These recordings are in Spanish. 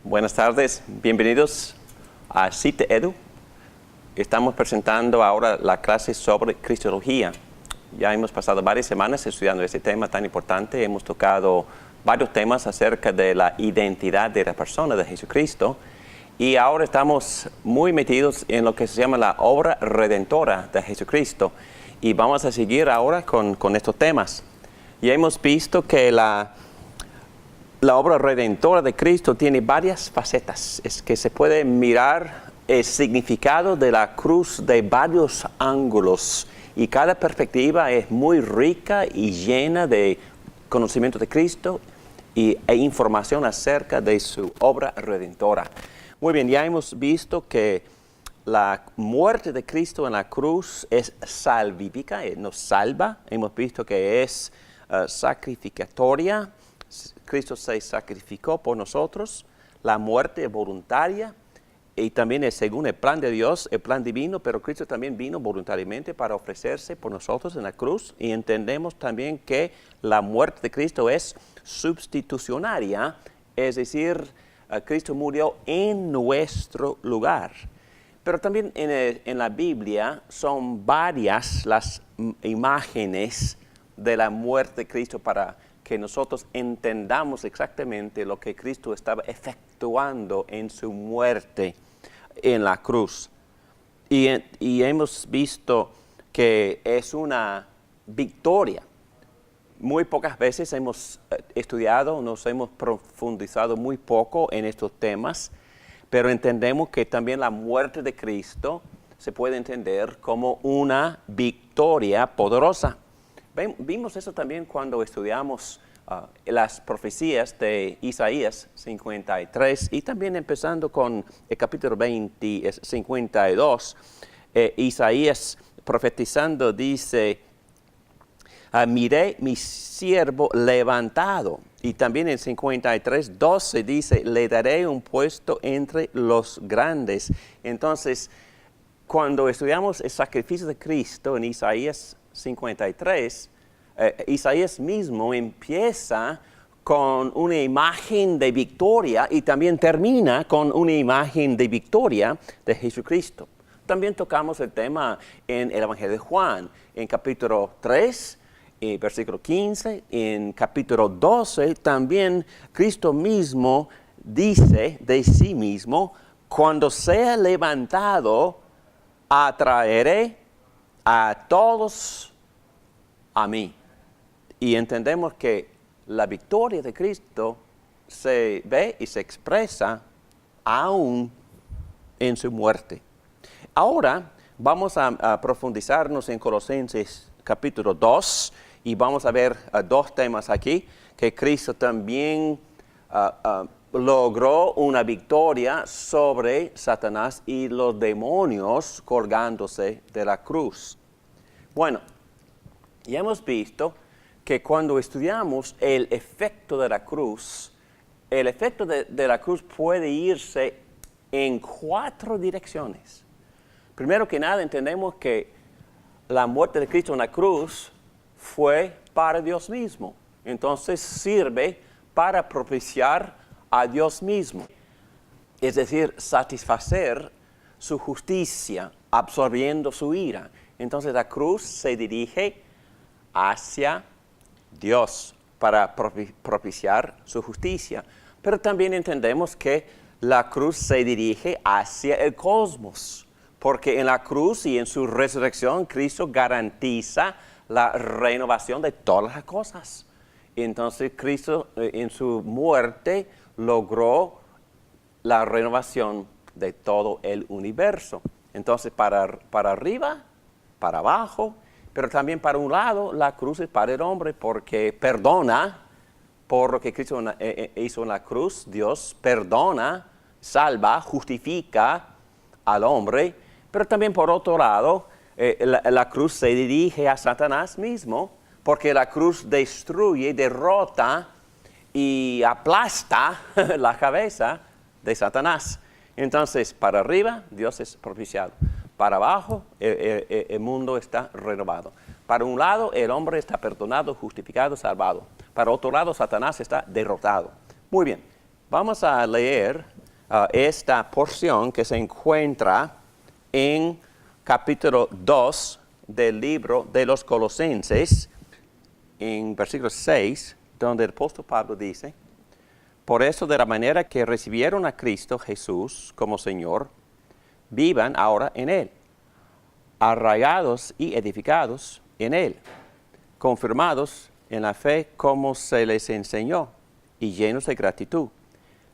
Buenas tardes, bienvenidos a CITE Edu. Estamos presentando ahora la clase sobre Cristología. Ya hemos pasado varias semanas estudiando este tema tan importante. Hemos tocado varios temas acerca de la identidad de la persona de Jesucristo. Y ahora estamos muy metidos en lo que se llama la obra redentora de Jesucristo. Y vamos a seguir ahora con estos temas. Ya hemos visto que la obra redentora de Cristo tiene varias facetas. Es que se puede mirar el significado de la cruz de varios ángulos. Y cada perspectiva es muy rica y llena de conocimiento de Cristo e información acerca de su obra redentora. Muy bien, ya hemos visto que la muerte de Cristo en la cruz es salvífica, nos salva. Hemos visto que es sacrificatoria. Cristo se sacrificó por nosotros, la muerte voluntaria, y también es según el plan de Dios, el plan divino, pero Cristo también vino voluntariamente para ofrecerse por nosotros en la cruz, y entendemos también que la muerte de Cristo es sustitucionaria, es decir, Cristo murió en nuestro lugar. Pero también en la Biblia son varias las imágenes de la muerte de Cristo para que nosotros entendamos exactamente lo que Cristo estaba efectuando en su muerte en la cruz. Y hemos visto que es una victoria. Muy pocas veces hemos estudiado, nos hemos profundizado muy poco en estos temas, pero entendemos que también la muerte de Cristo se puede entender como una victoria poderosa. Vimos eso también cuando estudiamos las profecías de Isaías 53 y también empezando con el capítulo 52. Isaías profetizando dice, miré mi siervo levantado. Y también en 53:12 dice, le daré un puesto entre los grandes. Entonces, cuando estudiamos el sacrificio de Cristo en Isaías 53, Isaías mismo empieza con una imagen de victoria y también termina con una imagen de victoria de Jesucristo. También tocamos el tema en el Evangelio de Juan, en capítulo 3, versículo 15, en capítulo 12, también Cristo mismo dice de sí mismo, cuando sea levantado, atraeré a todos a mí. Y entendemos que la victoria de Cristo se ve y se expresa aún en su muerte. Ahora vamos a profundizarnos en Colosenses capítulo 2 y vamos a ver dos temas aquí, que Cristo también logró una victoria sobre Satanás y los demonios colgándose de la cruz. Bueno, ya hemos visto que cuando estudiamos el efecto de la cruz, el efecto de la cruz puede irse en 4 direcciones. Primero que nada, entendemos que la muerte de Cristo en la cruz fue para Dios mismo. Entonces sirve para propiciar a Dios mismo. Es decir, satisfacer su justicia, absorbiendo su ira. Entonces la cruz se dirige hacia Dios para propiciar su justicia. Pero también entendemos que la cruz se dirige hacia el cosmos, porque en la cruz y en su resurrección Cristo garantiza la renovación de todas las cosas. Entonces Cristo en su muerte logró la renovación de todo el universo. Entonces para arriba, para abajo, pero también para un lado, la cruz es para el hombre porque perdona por lo que Cristo hizo en la cruz. Dios perdona, salva, justifica al hombre. Pero también por otro lado, la cruz se dirige a Satanás mismo porque la cruz destruye, derrota y aplasta la cabeza de Satanás. Entonces, para arriba, Dios es propiciado. Para abajo, el mundo está renovado. Para un lado, el hombre está perdonado, justificado, salvado. Para otro lado, Satanás está derrotado. Muy bien, vamos a leer esta porción que se encuentra en capítulo 2 del libro de los Colosenses, en versículo 6, donde el apóstol Pablo dice: por eso, de la manera que recibieron a Cristo Jesús como Señor, vivan ahora en Él, arraigados y edificados en Él, confirmados en la fe como se les enseñó y llenos de gratitud.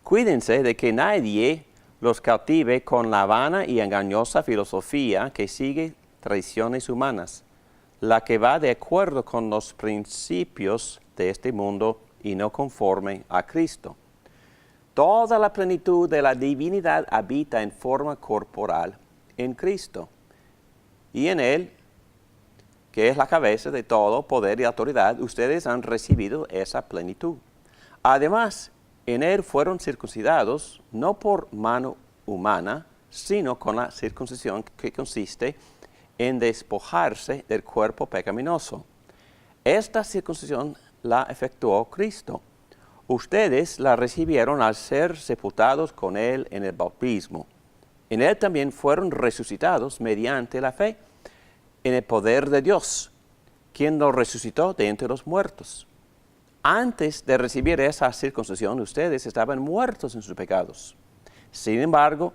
Cuídense de que nadie los cautive con la vana y engañosa filosofía que sigue tradiciones humanas, la que va de acuerdo con los principios de este mundo y no conforme a Cristo. Toda la plenitud de la divinidad habita en forma corporal en Cristo. Y en Él, que es la cabeza de todo poder y autoridad, ustedes han recibido esa plenitud. Además, en Él fueron circuncidados, no por mano humana, sino con la circuncisión que consiste en despojarse del cuerpo pecaminoso. Esta circuncisión la efectuó Cristo. Ustedes la recibieron al ser sepultados con Él en el bautismo. En Él también fueron resucitados mediante la fe en el poder de Dios, quien los resucitó de entre los muertos. Antes de recibir esa circuncisión, ustedes estaban muertos en sus pecados. Sin embargo,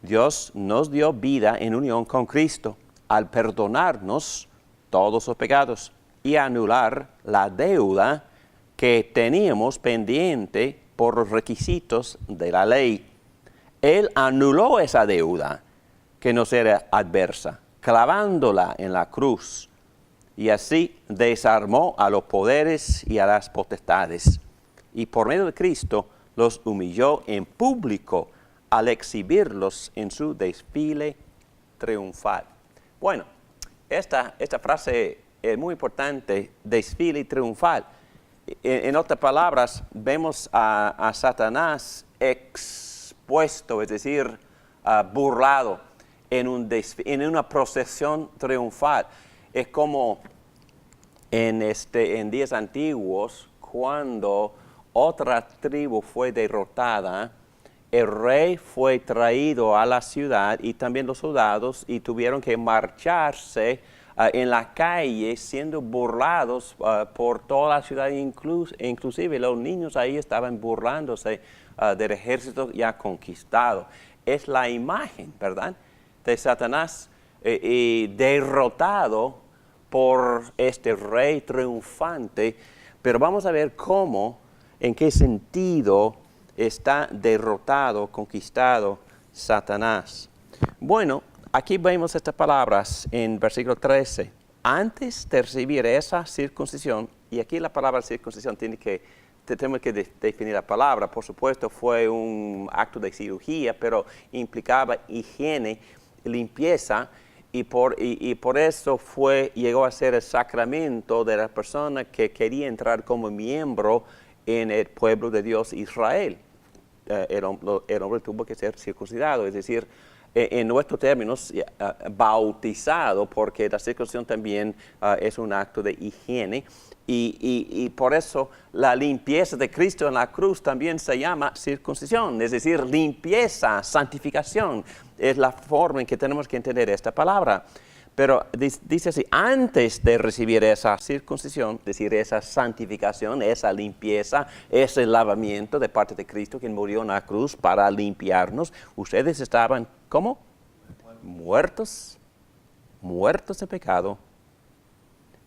Dios nos dio vida en unión con Cristo al perdonarnos todos los pecados y anular la deuda que teníamos pendiente por los requisitos de la ley. Él anuló esa deuda que nos era adversa, clavándola en la cruz, y así desarmó a los poderes y a las potestades, y por medio de Cristo los humilló en público al exhibirlos en su desfile triunfal. Bueno, esta frase es muy importante, desfile triunfal. En otras palabras, vemos a Satanás expuesto, es decir, burlado en una procesión triunfal. Es como en días antiguos, cuando otra tribu fue derrotada, el rey fue traído a la ciudad y también los soldados, y tuvieron que marcharse en la calle siendo burlados por toda la ciudad, inclusive los niños ahí estaban burlándose del ejército ya conquistado. Es la imagen, ¿verdad?, de Satanás derrotado por este rey triunfante. Pero vamos a ver cómo, en qué sentido está derrotado, conquistado Satanás. Bueno, aquí vemos estas palabras en versículo 13. Antes de recibir esa circuncisión, y aquí la palabra circuncisión tenemos que definir la palabra. Por supuesto, fue un acto de cirugía, pero implicaba higiene, limpieza, y por eso llegó a ser el sacramento de la persona que quería entrar como miembro en el pueblo de Dios Israel. El hombre tuvo que ser circuncidado, es decir, en nuestros términos, bautizado, porque la circuncisión también es un acto de higiene, y por eso la limpieza de Cristo en la cruz también se llama circuncisión, es decir, limpieza, santificación, es la forma en que tenemos que entender esta palabra. Pero dice así: antes de recibir esa circuncisión, es decir, esa santificación, esa limpieza, ese lavamiento de parte de Cristo, quien murió en la cruz para limpiarnos, ustedes estaban, ¿cómo? Muertos de pecado,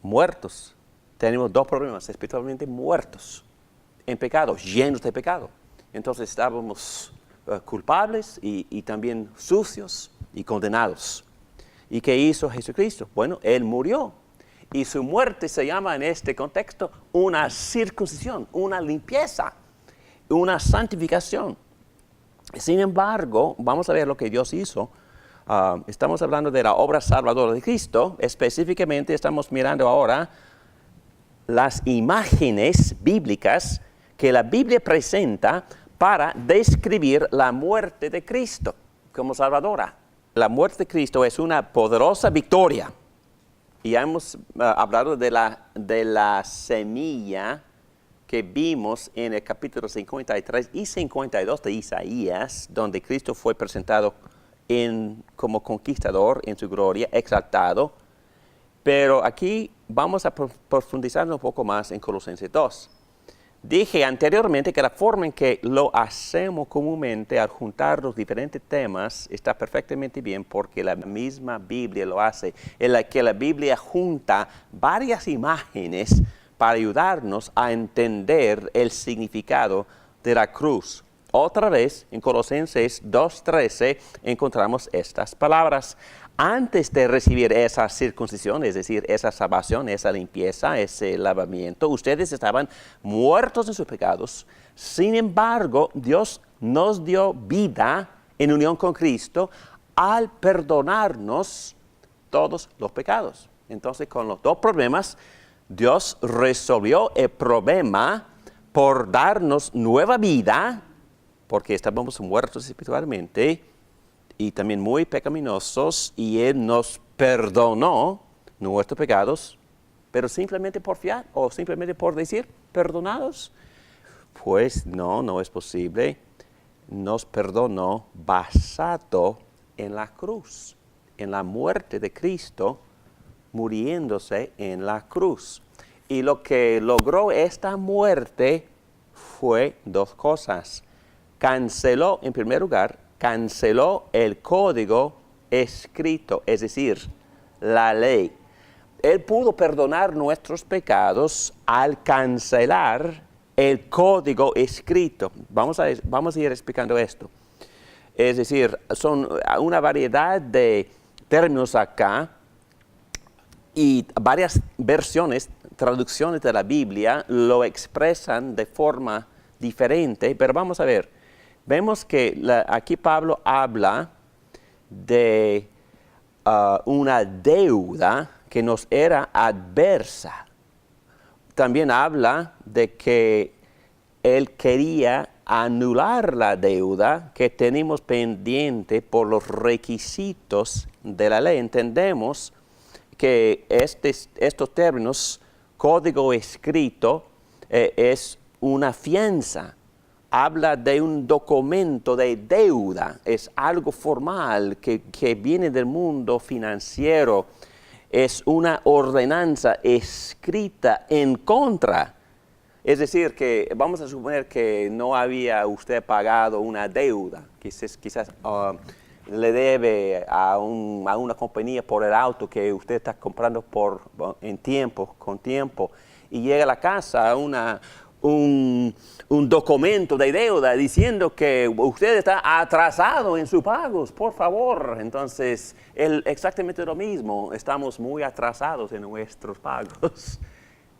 muertos. Tenemos dos problemas, espiritualmente muertos en pecado, llenos de pecado. Entonces estábamos culpables y también sucios y condenados. ¿Y qué hizo Jesucristo? Bueno, Él murió. Y su muerte se llama en este contexto una circuncisión, una limpieza, una santificación. Sin embargo, vamos a ver lo que Dios hizo. Estamos hablando de la obra salvadora de Cristo. Específicamente estamos mirando ahora las imágenes bíblicas que la Biblia presenta para describir la muerte de Cristo como salvadora. La muerte de Cristo es una poderosa victoria. Y ya hemos hablado de la semilla que vimos en el capítulo 53 y 52 de Isaías, donde Cristo fue presentado como conquistador en su gloria, exaltado. Pero aquí vamos a profundizar un poco más en Colosenses 2. Dije anteriormente que la forma en que lo hacemos comúnmente al juntar los diferentes temas está perfectamente bien porque la misma Biblia lo hace, en la que la Biblia junta varias imágenes para ayudarnos a entender el significado de la cruz. Otra vez, en Colosenses 2:13 encontramos estas palabras. Antes de recibir esa circuncisión, es decir, esa salvación, esa limpieza, ese lavamiento, ustedes estaban muertos en sus pecados. Sin embargo, Dios nos dio vida en unión con Cristo al perdonarnos todos los pecados. Entonces, con los dos problemas, Dios resolvió el problema por darnos nueva vida, porque estábamos muertos espiritualmente y también muy pecaminosos, y Él nos perdonó nuestros pecados, pero simplemente por fiar o simplemente por decir perdonados. Pues no es posible. Nos perdonó basado en la cruz, en la muerte de Cristo, muriéndose en la cruz. Y lo que logró esta muerte fue dos cosas. Canceló, en primer lugar, canceló el código escrito, es decir, la ley. Él pudo perdonar nuestros pecados al cancelar el código escrito. Vamos a ir explicando esto. Es decir, son una variedad de términos acá y varias versiones, traducciones de la Biblia lo expresan de forma diferente, pero vamos a ver. Vemos que aquí Pablo habla de una deuda que nos era adversa. También habla de que él quería anular la deuda que tenemos pendiente por los requisitos de la ley. Entendemos que estos términos, código escrito, es una fianza. Habla de un documento de deuda, es algo formal que viene del mundo financiero, es una ordenanza escrita en contra. Es decir, que vamos a suponer que no había usted pagado una deuda, quizás le debe a una compañía por el auto que usted está comprando con tiempo, y llega a la casa un documento de deuda diciendo que usted está atrasado en sus pagos, por favor. Entonces, exactamente lo mismo, estamos muy atrasados en nuestros pagos.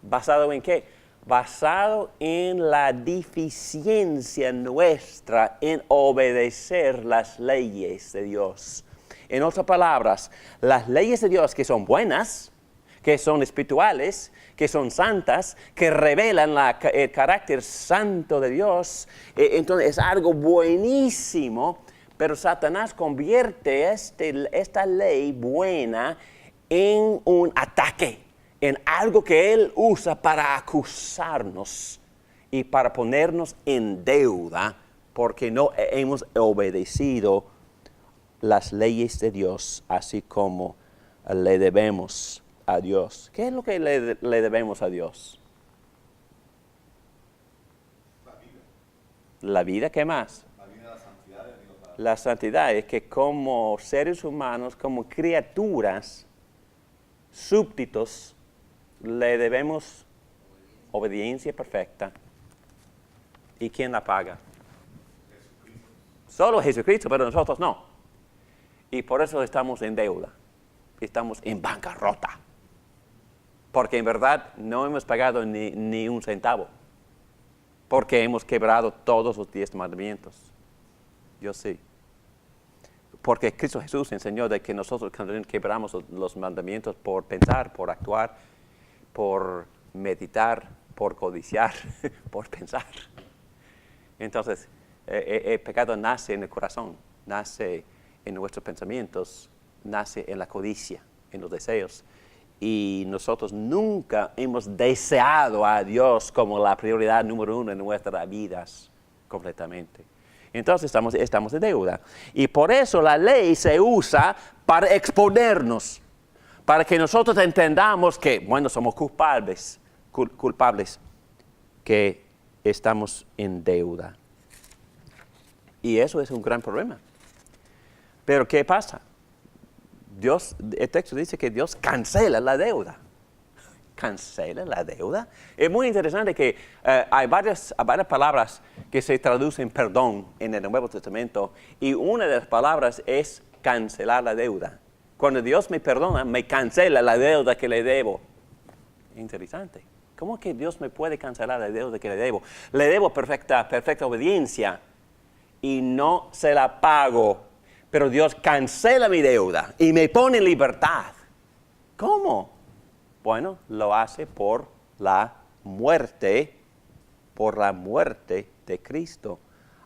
¿Basado en qué? Basado en la deficiencia nuestra en obedecer las leyes de Dios. En otras palabras, las leyes de Dios que son buenas, que son espirituales, que son santas, que revelan el carácter santo de Dios, entonces es algo buenísimo, pero Satanás convierte esta ley buena en un ataque, en algo que él usa para acusarnos y para ponernos en deuda porque no hemos obedecido las leyes de Dios así como le debemos a Dios. ¿Qué es lo que le debemos a Dios? La vida. ¿La vida? ¿Qué más? La vida, la santidad de Dios. La santidad es que como seres humanos, como criaturas, súbditos, le debemos obediencia perfecta. ¿Y quién la paga? Jesucristo. Solo Jesucristo, pero nosotros no. Y por eso estamos en deuda. Estamos en bancarrota. Porque en verdad no hemos pagado ni un centavo. Porque hemos quebrado todos los 10 mandamientos. Yo sí. Porque Cristo Jesús enseñó de que nosotros quebramos los mandamientos por pensar, por actuar, por meditar, por codiciar, por pensar. Entonces, el pecado nace en el corazón, nace en nuestros pensamientos, nace en la codicia, en los deseos. Y nosotros nunca hemos deseado a Dios como la prioridad número uno en nuestras vidas completamente. Entonces estamos en deuda. Y por eso la ley se usa para exponernos, para que nosotros entendamos que, bueno, somos culpables, que estamos en deuda. Y eso es un gran problema. Pero ¿qué pasa? El texto dice que Dios cancela la deuda. ¿Cancela la deuda? Es muy interesante que hay varias palabras que se traducen perdón en el Nuevo Testamento, y una de las palabras es cancelar la deuda. Cuando Dios me perdona, me cancela la deuda que le debo. Interesante. ¿Cómo que Dios me puede cancelar la deuda que le debo? Le debo perfecta obediencia y no se la pago. Pero Dios cancela mi deuda y me pone en libertad. ¿Cómo? Bueno, lo hace por la muerte de Cristo.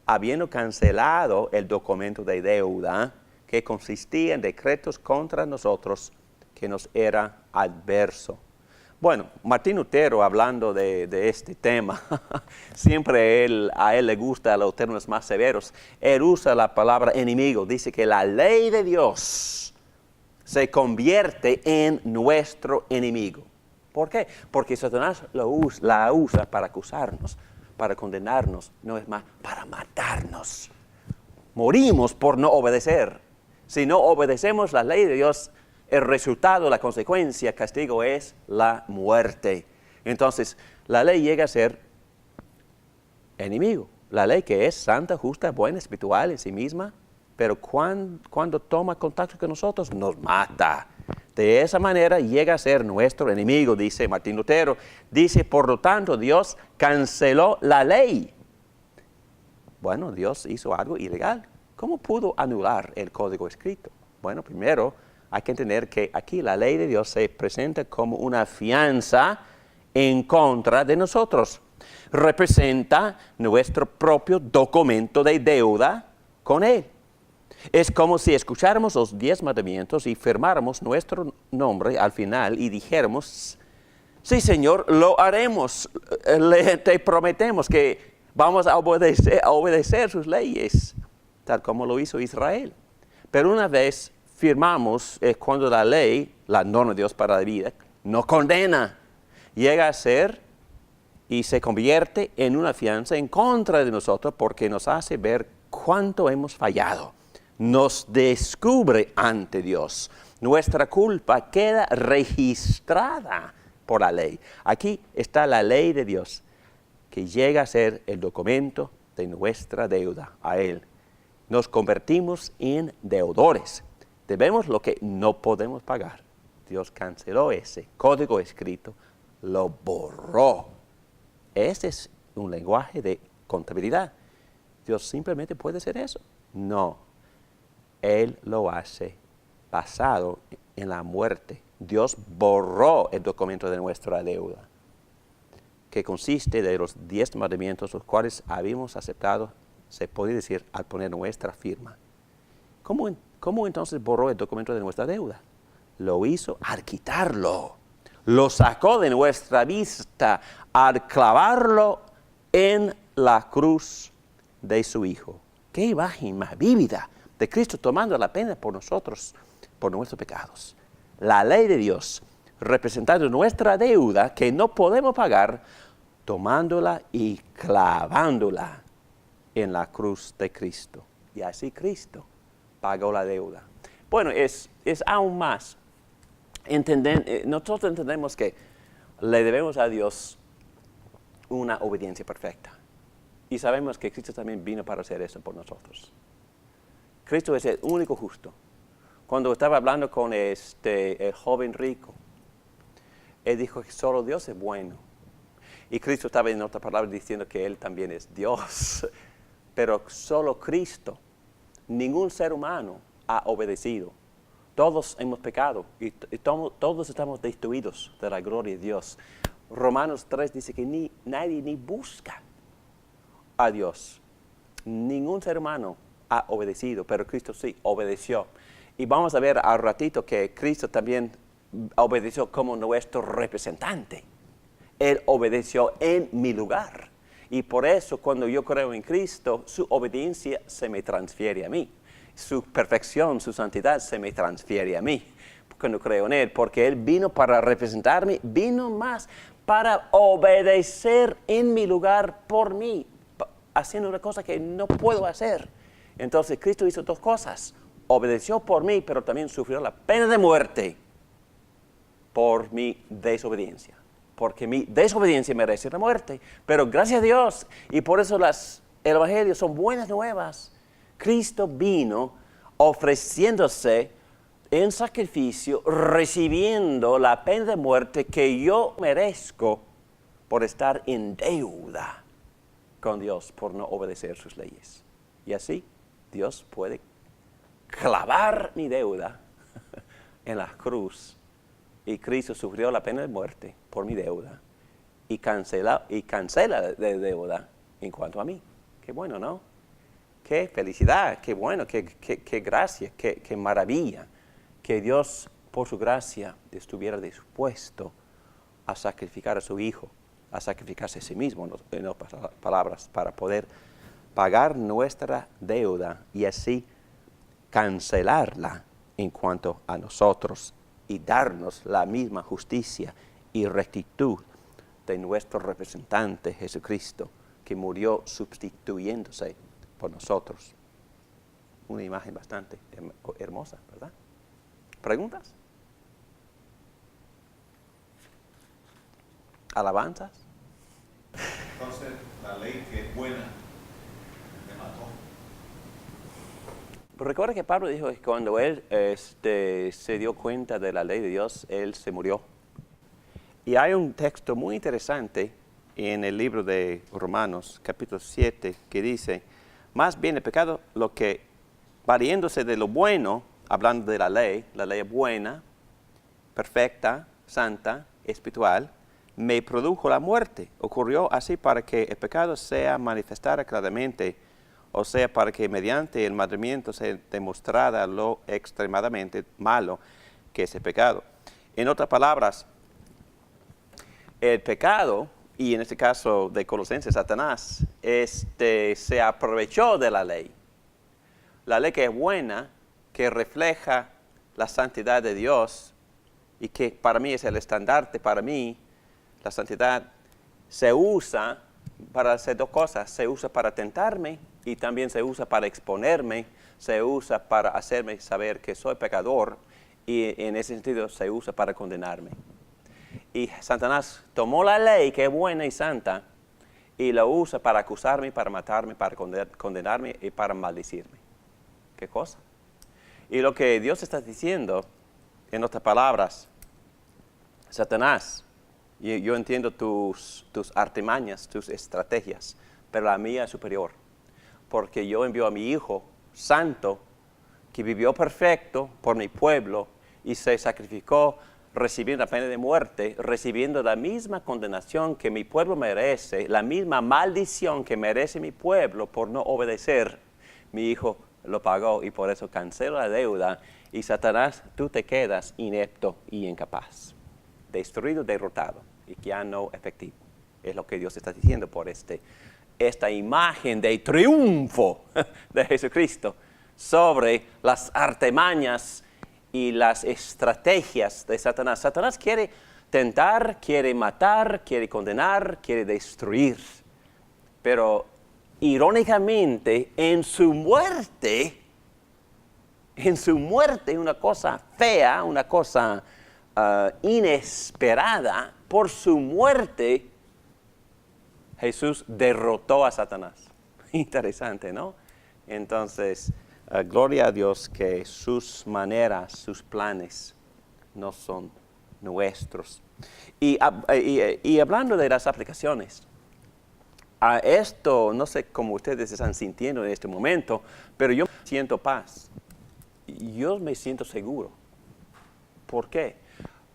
Habiendo cancelado el documento de deuda que consistía en decretos contra nosotros, que nos era adverso. Bueno, Martín Lutero, hablando de este tema, siempre a él le gustan los términos más severos. Él usa la palabra enemigo. Dice que la ley de Dios se convierte en nuestro enemigo. ¿Por qué? Porque Satanás la usa para acusarnos, para condenarnos, no es más, para matarnos. Morimos por no obedecer. Si no obedecemos la ley de Dios, el resultado, la consecuencia, castigo es la muerte. Entonces, la ley llega a ser enemigo. La ley que es santa, justa, buena, espiritual en sí misma, pero cuando toma contacto con nosotros, nos mata. De esa manera llega a ser nuestro enemigo, dice Martín Lutero. Dice, por lo tanto, Dios canceló la ley. Bueno, Dios hizo algo ilegal. ¿Cómo pudo anular el código escrito? Bueno, primero hay que entender que aquí la ley de Dios se presenta como una fianza en contra de nosotros. Representa nuestro propio documento de deuda con Él. Es como si escucháramos los 10 mandamientos y firmáramos nuestro nombre al final y dijéramos, sí, Señor, lo haremos. Te prometemos que vamos a obedecer sus leyes, tal como lo hizo Israel. Pero una vez firmamos, cuando la ley, la norma de Dios para la vida, nos condena, llega a ser y se convierte en una fianza en contra de nosotros porque nos hace ver cuánto hemos fallado. Nos descubre ante Dios. Nuestra culpa queda registrada por la ley. Aquí está la ley de Dios, que llega a ser el documento de nuestra deuda a Él. Nos convertimos en deudores. Debemos lo que no podemos pagar. Dios canceló ese código escrito, lo borró. Ese es un lenguaje de contabilidad. ¿Dios simplemente puede hacer eso? No. Él lo hace basado en la muerte. Dios borró el documento de nuestra deuda, que consiste de los 10 mandamientos, los cuales habíamos aceptado, se puede decir, al poner nuestra firma. ¿Cómo entonces borró el documento de nuestra deuda? Lo hizo al quitarlo. Lo sacó de nuestra vista al clavarlo en la cruz de su Hijo. ¡Qué imagen más vívida de Cristo tomando la pena por nosotros, por nuestros pecados! La ley de Dios, representando nuestra deuda que no podemos pagar, tomándola y clavándola en la cruz de Cristo. Y así Cristo pagó la deuda. Bueno, es aún más. Nosotros entendemos que le debemos a Dios una obediencia perfecta. Y sabemos que Cristo también vino para hacer eso por nosotros. Cristo es el único justo. Cuando estaba hablando con el joven rico, él dijo que solo Dios es bueno. Y Cristo estaba en otras palabras diciendo que Él también es Dios. Pero solo Cristo, ningún ser humano ha obedecido. Todos hemos pecado y todos estamos destituidos de la gloria de Dios. Romanos 3 dice que nadie ni busca a Dios. Ningún ser humano ha obedecido, pero Cristo sí obedeció. Y vamos a ver al ratito que Cristo también obedeció como nuestro representante. Él obedeció en mi lugar. Y por eso cuando yo creo en Cristo, su obediencia se me transfiere a mí. Su perfección, su santidad se me transfiere a mí. Cuando creo en Él, porque Él vino para representarme, vino más para obedecer en mi lugar por mí, haciendo una cosa que no puedo hacer. Entonces Cristo hizo dos cosas. Obedeció por mí, pero también sufrió la pena de muerte por mi desobediencia. Porque mi desobediencia merece la muerte. Pero gracias a Dios, y por eso el Evangelio son buenas nuevas. Cristo vino ofreciéndose en sacrificio, recibiendo la pena de muerte que yo merezco por estar en deuda con Dios, por no obedecer sus leyes. Y así Dios puede clavar mi deuda en la cruz. Y Cristo sufrió la pena de muerte por mi deuda. Y cancela la deuda en cuanto a mí. Qué bueno, ¿no? Qué felicidad, qué bueno, qué gracia, qué maravilla. Que Dios, por su gracia, estuviera dispuesto a sacrificar a su Hijo, a sacrificarse a sí mismo, en otras palabras, para poder pagar nuestra deuda y así cancelarla en cuanto a nosotros y darnos la misma justicia y rectitud de nuestro representante Jesucristo, que murió sustituyéndose por nosotros. Una imagen bastante hermosa, ¿verdad? ¿Preguntas? ¿Alabanzas? Entonces, la ley que es buena me mató. Recuerda que Pablo dijo que cuando él se dio cuenta de la ley de Dios, él se murió. Y hay un texto muy interesante en el libro de Romanos, capítulo 7, que dice, más bien el pecado, lo que, valiéndose de lo bueno, hablando de la ley es buena, perfecta, santa, espiritual, me produjo la muerte. Ocurrió así para que el pecado sea manifestara claramente, o sea, para que mediante el mandamiento se demostrara lo extremadamente malo que es el pecado. En otras palabras, el pecado, y en este caso de Colosenses, Satanás, se aprovechó de la ley. La ley que es buena, que refleja la santidad de Dios y que para mí es el estandarte, para mí la santidad se usa para hacer dos cosas, se usa para tentarme y también se usa para exponerme, se usa para hacerme saber que soy pecador y en ese sentido se usa para condenarme. Y Satanás tomó la ley que es buena y santa y la usa para acusarme, para matarme, para condenarme y para maldecirme. ¿Qué cosa? Y lo que Dios está diciendo, en otras palabras, Satanás, yo entiendo tus artimañas, tus estrategias, pero la mía es superior. Porque yo envío a mi Hijo Santo, que vivió perfecto por mi pueblo y se sacrificó recibiendo la pena de muerte, recibiendo la misma condenación que mi pueblo merece, la misma maldición que merece mi pueblo por no obedecer. Mi Hijo lo pagó y por eso cancela la deuda y Satanás, tú te quedas inepto y incapaz, destruido, derrotado y ya no efectivo. Es lo que Dios está diciendo por esta imagen de triunfo de Jesucristo sobre las artimañas y las estrategias de Satanás. Satanás quiere tentar, quiere matar, quiere condenar, quiere destruir, pero irónicamente, en su muerte, una cosa fea, una cosa inesperada, por su muerte, Jesús derrotó a Satanás. Interesante, ¿no? Entonces, gloria a Dios que sus maneras, sus planes no son nuestros. Y hablando de las aplicaciones, a esto, no sé cómo ustedes están sintiendo en este momento, pero yo siento paz. Yo me siento seguro. ¿Por qué?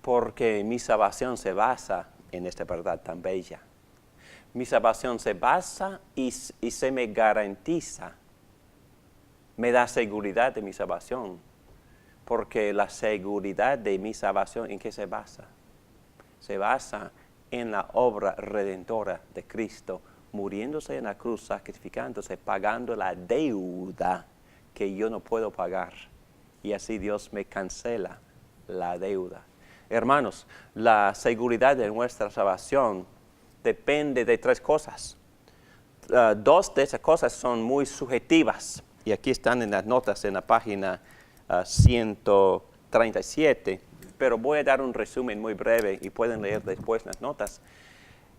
Porque mi salvación se basa en esta verdad tan bella. Mi salvación se basa y se me garantiza. Me da seguridad de mi salvación. Porque la seguridad de mi salvación, ¿en qué se basa? Se basa en la obra redentora de Cristo, muriéndose en la cruz, sacrificándose, pagando la deuda que yo no puedo pagar. Y así Dios me cancela la deuda. Hermanos, la seguridad de nuestra salvación depende de 3 cosas. 2 de esas cosas son muy subjetivas. Y aquí están en las notas en la página 137. Pero voy a dar un resumen muy breve y pueden leer después las notas.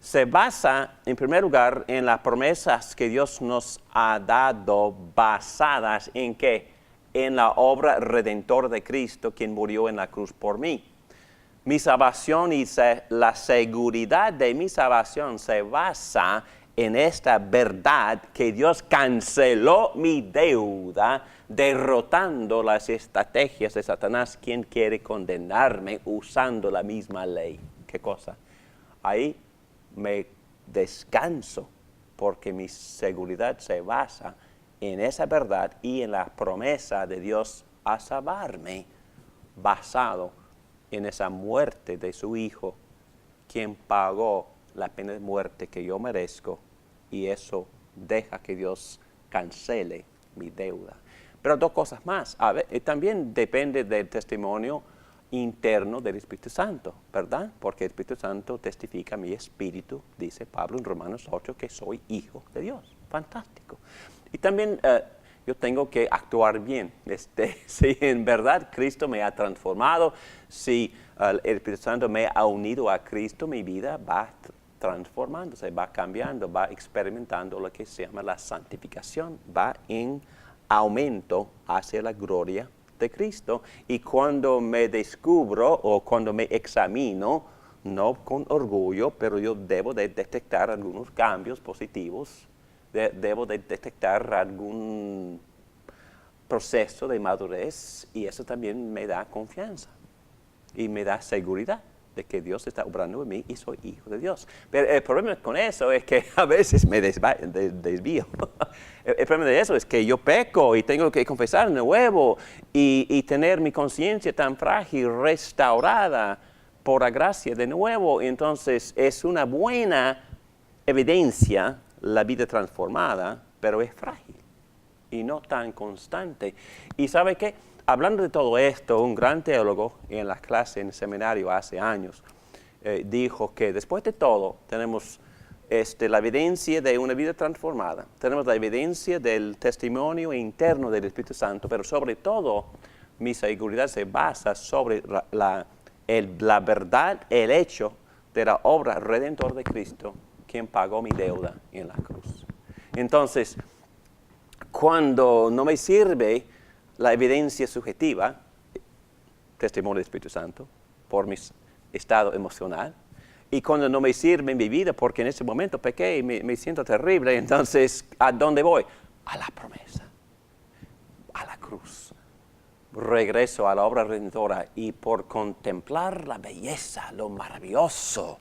Se basa, en primer lugar, en las promesas que Dios nos ha dado, basadas en ¿qué? En la obra redentora de Cristo, quien murió en la cruz por mí. Mi salvación y la seguridad de mi salvación se basa en esta verdad que Dios canceló mi deuda, derrotando las estrategias de Satanás, quien quiere condenarme usando la misma ley. ¿Qué cosa? Ahí me descanso, porque mi seguridad se basa en esa verdad y en la promesa de Dios a salvarme, basado en esa muerte de su Hijo, quien pagó la pena de muerte que yo merezco, y eso deja que Dios cancele mi deuda. Pero 2 cosas más. También depende del testimonio interno del Espíritu Santo, ¿verdad? Porque el Espíritu Santo testifica a mi espíritu, dice Pablo en Romanos 8, que soy hijo de Dios. Fantástico. Y también yo tengo que actuar bien. Si en verdad Cristo me ha transformado, si el Espíritu Santo me ha unido a Cristo, mi vida va transformándose, va cambiando, va experimentando lo que se llama la santificación, va en aumento hacia la gloria de Cristo. Y cuando me descubro o cuando me examino, no con orgullo, pero yo debo de detectar algunos cambios positivos, debo de detectar algún proceso de madurez, y eso también me da confianza y me da seguridad de que Dios está obrando en mí y soy hijo de Dios. Pero el problema con eso es que a veces me desvío. El problema de eso es que yo peco y tengo que confesar de nuevo y tener mi conciencia tan frágil restaurada por la gracia de nuevo. Entonces es una buena evidencia la vida transformada, pero es frágil y no tan constante. ¿Y sabe qué? Hablando de todo esto, un gran teólogo en la clase en el seminario hace años dijo que después de todo tenemos la evidencia de una vida transformada, tenemos la evidencia del testimonio interno del Espíritu Santo, pero sobre todo mi seguridad se basa sobre la verdad, el hecho de la obra redentora de Cristo, quien pagó mi deuda en la cruz. Entonces, cuando no me sirve la evidencia subjetiva, testimonio del Espíritu Santo, por mi estado emocional, y cuando no me sirve en mi vida, porque en ese momento pequé y me siento terrible, entonces, ¿a dónde voy? A la promesa, a la cruz. Regreso a la obra redentora, y por contemplar la belleza, lo maravilloso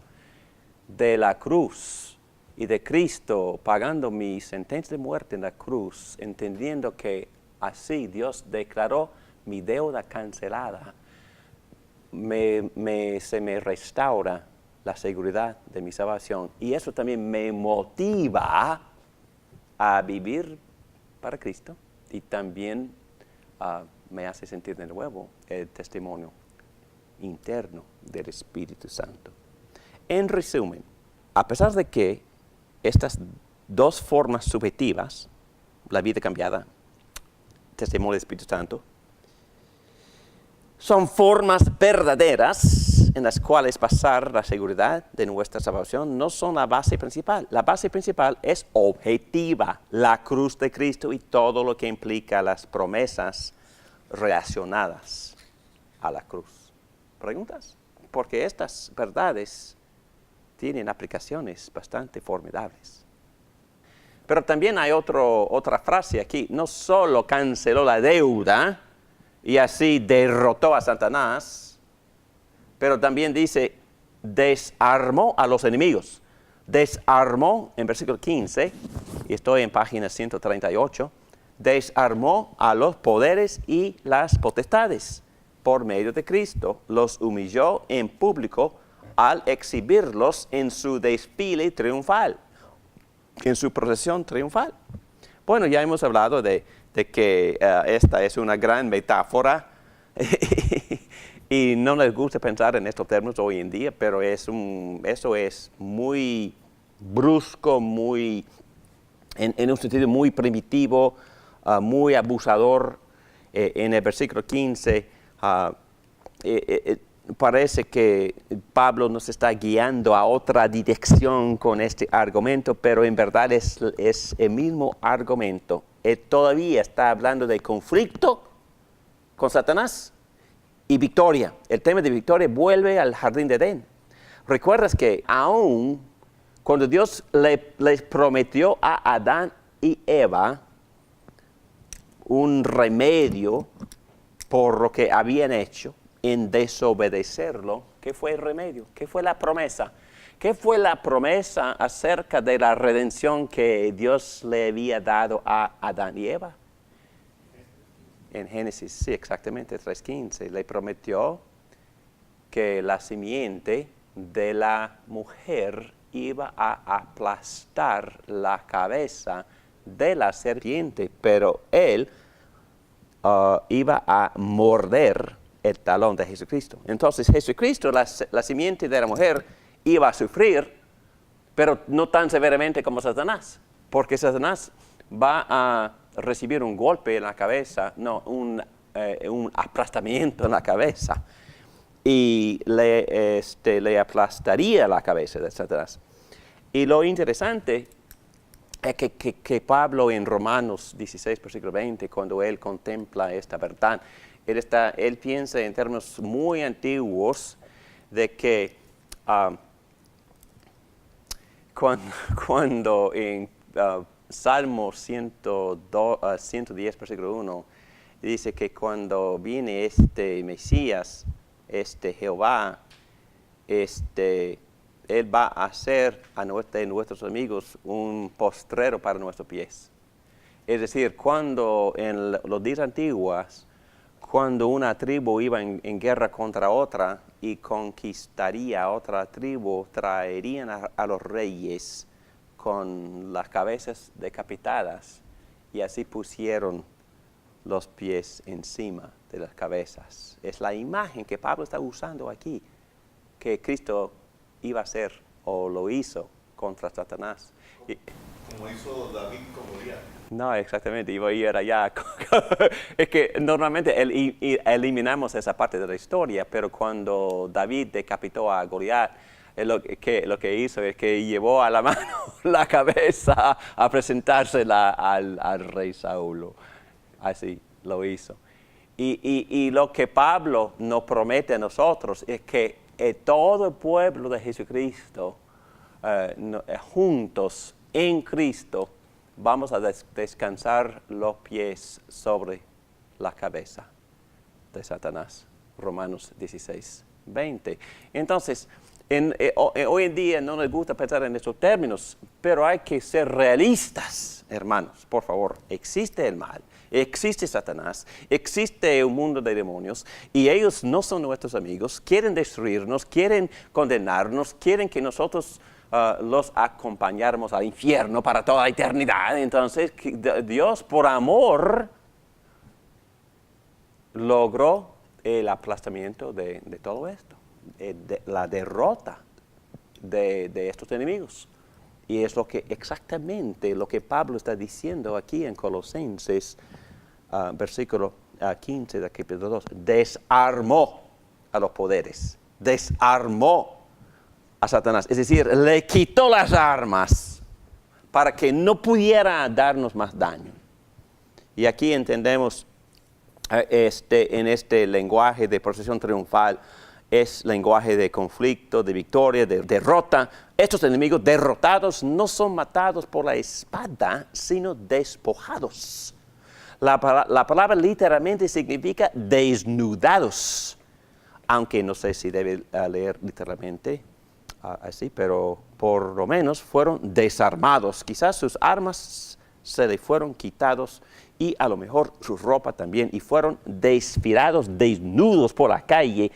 de la cruz y de Cristo pagando mi sentencia de muerte en la cruz, entendiendo que así Dios declaró mi deuda cancelada, se me restaura la seguridad de mi salvación, y eso también me motiva a vivir para Cristo, y también me hace sentir de nuevo el testimonio interno del Espíritu Santo. En resumen, a pesar de que estas 2 formas subjetivas, la vida cambiada, testimonio del Espíritu Santo, son formas verdaderas en las cuales basar la seguridad de nuestra salvación, no son la base principal. La base principal es objetiva, la cruz de Cristo y todo lo que implica las promesas relacionadas a la cruz. ¿Preguntas? Porque estas verdades tienen aplicaciones bastante formidables. Pero también hay otra frase aquí. No solo canceló la deuda y así derrotó a Satanás, pero también dice, desarmó a los enemigos. desarmó, en versículo 15, y estoy en página 138, desarmó a los poderes y las potestades por medio de Cristo, los humilló en público al exhibirlos en su desfile triunfal, en su procesión triunfal. Bueno, ya hemos hablado de que esta es una gran metáfora y no les gusta pensar en estos términos hoy en día, pero eso es muy brusco, muy, en un sentido muy primitivo, muy abusador. En el versículo 15 parece que Pablo nos está guiando a otra dirección con este argumento, pero en verdad es el mismo argumento. Él todavía está hablando de conflicto con Satanás y victoria. El tema de victoria vuelve al jardín de Edén. Recuerdas que aún cuando Dios les prometió a Adán y Eva un remedio por lo que habían hecho en desobedecerlo, ¿qué fue el remedio? ¿Qué fue la promesa? ¿Qué fue la promesa acerca de la redención que Dios le había dado a Adán y Eva? En Génesis, sí, exactamente, 3:15, le prometió que la simiente de la mujer iba a aplastar la cabeza de la serpiente, pero él iba a morder el talón de Jesucristo. Entonces Jesucristo, la simiente de la mujer, iba a sufrir, pero no tan severamente como Satanás, porque Satanás va a recibir un golpe en la cabeza, no, un aplastamiento en la cabeza, y le aplastaría la cabeza de Satanás. Y lo interesante es que Pablo en Romanos 16, versículo 20, cuando él contempla esta verdad, él piensa en términos muy antiguos de que cuando en Salmo 110, versículo 1, dice que cuando viene este Mesías, Jehová, Él va a hacer de nuestros amigos un postrero para nuestros pies. Es decir, cuando en los días antiguos, cuando una tribu iba en guerra contra otra y conquistaría a otra tribu, traerían a los reyes con las cabezas decapitadas y así pusieron los pies encima de las cabezas. Es la imagen que Pablo está usando aquí, que Cristo iba a hacer o lo hizo contra Satanás. Como hizo David con Goliat. No, exactamente, iba a ir allá. Es que normalmente eliminamos esa parte de la historia, pero cuando David decapitó a Goliat, lo que hizo es que llevó a la mano la cabeza a presentársela al rey Saúl. Así lo hizo. Y lo que Pablo nos promete a nosotros es que todo el pueblo de Jesucristo, juntos en Cristo, vamos a descansar los pies sobre la cabeza de Satanás. Romanos 16, 20. Entonces, hoy en día no nos gusta pensar en estos términos, pero hay que ser realistas, hermanos, por favor. Existe el mal, existe Satanás, existe un mundo de demonios, y ellos no son nuestros amigos, quieren destruirnos, quieren condenarnos, quieren que nosotros los acompañáramos al infierno para toda la eternidad. Entonces, Dios, por amor, logró el aplastamiento de todo esto, la derrota de estos enemigos. Y es exactamente lo que Pablo está diciendo aquí en Colosenses, versículo 15 de capítulo 2. Desarmó a los poderes, desarmó a Satanás. Es decir, le quitó las armas para que no pudiera darnos más daño. Y aquí entendemos en este lenguaje de procesión triunfal, es lenguaje de conflicto, de victoria, de derrota. Estos enemigos derrotados no son matados por la espada, sino despojados. La palabra literalmente significa desnudados, aunque no sé si debe leer literalmente. así, pero por lo menos fueron desarmados. Quizás sus armas se le fueron quitados y a lo mejor su ropa también, y fueron desfilados desnudos por la calle.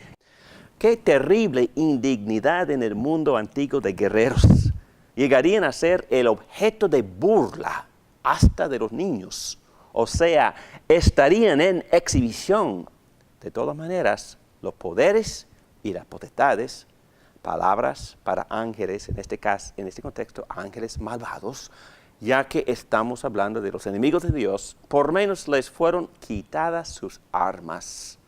Qué terrible indignidad en el mundo antiguo de guerreros. Llegarían a ser el objeto de burla hasta de los niños. O sea, estarían en exhibición. De todas maneras, los poderes y las potestades, palabras para ángeles, en este caso, en este contexto, ángeles malvados, ya que estamos hablando de los enemigos de Dios, por menos les fueron quitadas sus armas.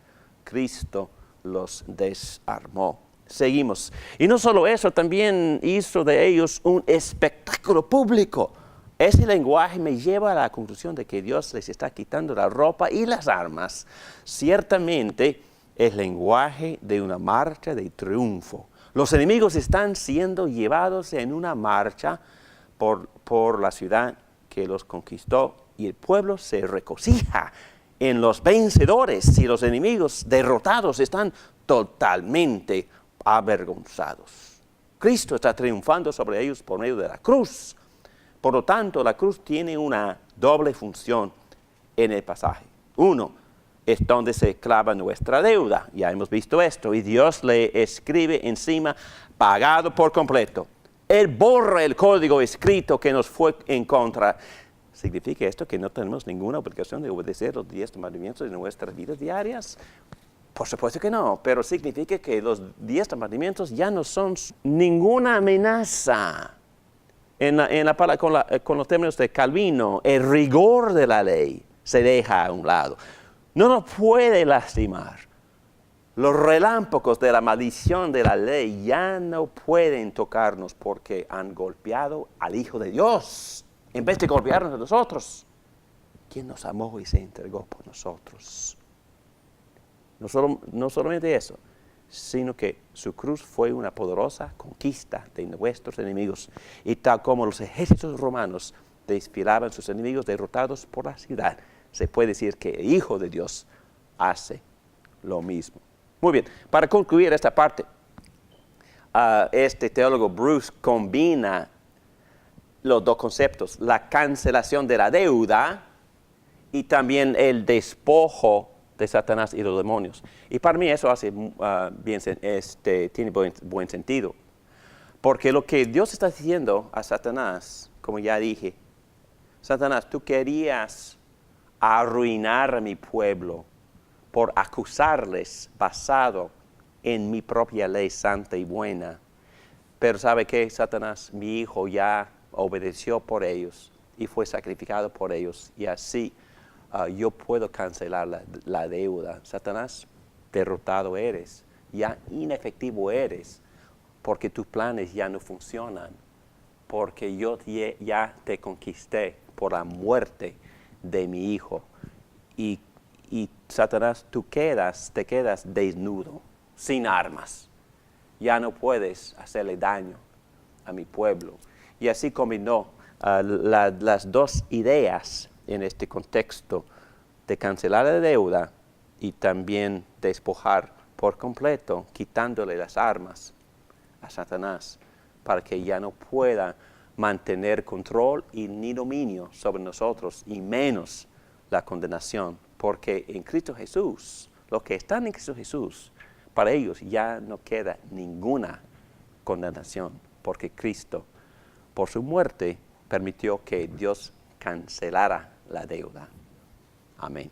Cristo los desarmó. Seguimos. Y no solo eso, también hizo de ellos un espectáculo público. Ese lenguaje me lleva a la conclusión de que Dios les está quitando la ropa y las armas. Ciertamente, es lenguaje de una marcha de triunfo. Los enemigos están siendo llevados en una marcha por la ciudad que los conquistó, y el pueblo se regocija en los vencedores, y los enemigos derrotados están totalmente avergonzados. Cristo está triunfando sobre ellos por medio de la cruz. Por lo tanto, la cruz tiene una doble función en el pasaje. Uno, es donde se clava nuestra deuda. Ya hemos visto esto. Y Dios le escribe encima, pagado por completo. Él borra el código escrito que nos fue en contra. ¿Significa esto que no tenemos ninguna obligación de obedecer los 10 mandamientos en nuestras vidas diarias? Por supuesto que no, pero significa que los 10 mandamientos ya no son ninguna amenaza. Con los términos de Calvino, el rigor de la ley se deja a un lado. No nos puede lastimar. Los relámpagos de la maldición de la ley ya no pueden tocarnos porque han golpeado al Hijo de Dios en vez de golpearnos a nosotros. ¿Quién nos amó y se entregó por nosotros? No solamente eso, sino que su cruz fue una poderosa conquista de nuestros enemigos. Y tal como los ejércitos romanos desfilaban sus enemigos derrotados por la ciudad, se puede decir que el Hijo de Dios hace lo mismo. Muy bien, para concluir esta parte, este teólogo Bruce combina los dos conceptos, la cancelación de la deuda y también el despojo de Satanás y los demonios. Y para mí eso hace tiene buen sentido. Porque lo que Dios está diciendo a Satanás, como ya dije, Satanás, tú querías arruinar a mi pueblo por acusarles basado en mi propia ley santa y buena. Pero ¿sabe qué, Satanás? Mi hijo ya obedeció por ellos y fue sacrificado por ellos. Y así yo puedo cancelar la deuda. Satanás, derrotado eres, ya inefectivo eres, porque tus planes ya no funcionan, porque yo ya te conquisté por la muerte de mi hijo. Y Satanás, te quedas desnudo, sin armas. Ya no puedes hacerle daño a mi pueblo. Y así combinó las dos ideas en este contexto de cancelar la deuda y también despojar por completo, quitándole las armas a Satanás para que ya no pueda mantener control y ni dominio sobre nosotros, y menos la condenación, porque en Cristo Jesús, los que están en Cristo Jesús, para ellos ya no queda ninguna condenación, porque Cristo, por su muerte, permitió que Dios cancelara la deuda. Amén.